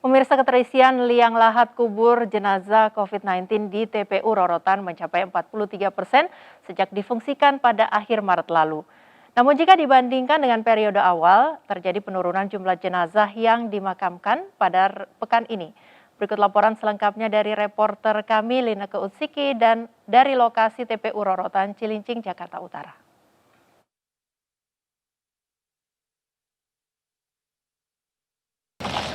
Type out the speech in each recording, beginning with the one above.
Pemirsa, keterisian liang lahat kubur jenazah COVID-19 di TPU Rorotan mencapai 43% sejak difungsikan pada akhir Maret lalu. Namun jika dibandingkan dengan periode awal, terjadi penurunan jumlah jenazah yang dimakamkan pada pekan ini. Berikut laporan selengkapnya dari reporter kami Lineke Utsiki dan dari lokasi TPU Rorotan Cilincing, Jakarta Utara.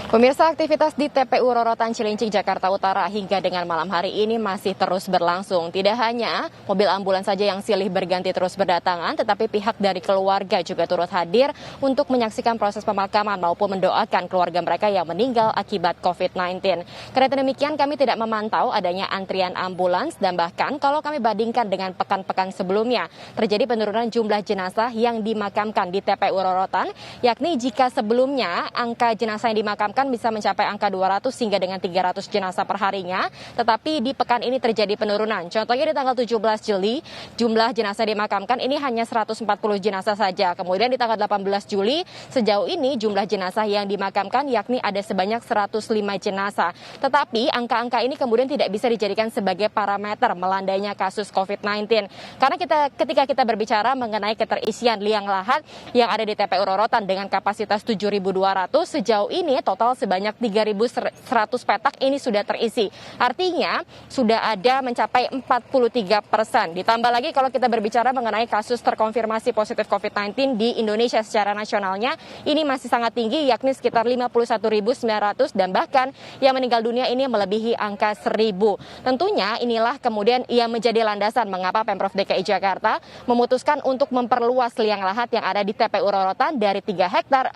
Pemirsa, aktivitas di TPU Rorotan Cilincing, Jakarta Utara hingga dengan malam hari ini masih terus berlangsung. Tidak hanya mobil ambulans saja yang silih berganti terus berdatangan, tetapi pihak dari keluarga juga turut hadir untuk menyaksikan proses pemakaman maupun mendoakan keluarga mereka yang meninggal akibat COVID-19. Karena demikian, kami tidak memantau adanya antrian ambulans dan bahkan kalau kami bandingkan dengan pekan-pekan sebelumnya, terjadi penurunan jumlah jenazah yang dimakamkan di TPU Rorotan, yakni jika sebelumnya angka jenazah yang dimakamkan bisa mencapai angka 200 hingga dengan 300 jenazah per harinya, tetapi di pekan ini terjadi penurunan. Contohnya di tanggal 17 Juli, jumlah jenazah dimakamkan ini hanya 140 jenazah saja. Kemudian di tanggal 18 Juli, sejauh ini jumlah jenazah yang dimakamkan yakni ada sebanyak 105 jenazah. Tetapi angka-angka ini kemudian tidak bisa dijadikan sebagai parameter melandainya kasus COVID-19. Karena ketika kita berbicara mengenai keterisian liang lahat yang ada di TPU Rorotan dengan kapasitas 7.200, sejauh ini total sebanyak 3.100 petak ini sudah terisi. Artinya sudah ada mencapai 43%. Ditambah lagi kalau kita berbicara mengenai kasus terkonfirmasi positif COVID-19 di Indonesia secara nasionalnya, ini masih sangat tinggi yakni sekitar 51.900 dan bahkan yang meninggal dunia ini melebihi angka 1.000. Tentunya inilah kemudian yang menjadi landasan mengapa Pemprov DKI Jakarta memutuskan untuk memperluas liang lahat yang ada di TPU Rorotan dari 3 hektar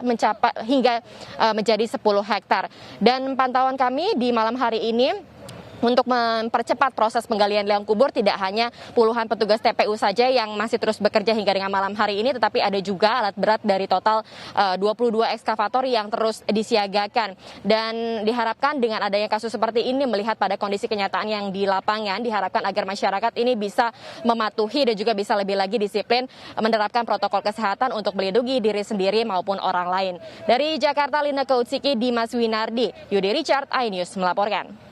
hingga menjadi 10 hektar. Dan pantauan kami di malam hari ini untuk mempercepat proses penggalian liang kubur tidak hanya puluhan petugas TPU saja yang masih terus bekerja hingga dengan malam hari ini, tetapi ada juga alat berat dari total 22 ekskavator yang terus disiagakan. Dan diharapkan dengan adanya kasus seperti ini, melihat pada kondisi kenyataan yang di lapangan, diharapkan agar masyarakat ini bisa mematuhi dan juga bisa lebih lagi disiplin menerapkan protokol kesehatan untuk melindungi diri sendiri maupun orang lain. Dari Jakarta, Lineke Utsiki, Dimas Winardi, Yudi Richard, iNews melaporkan.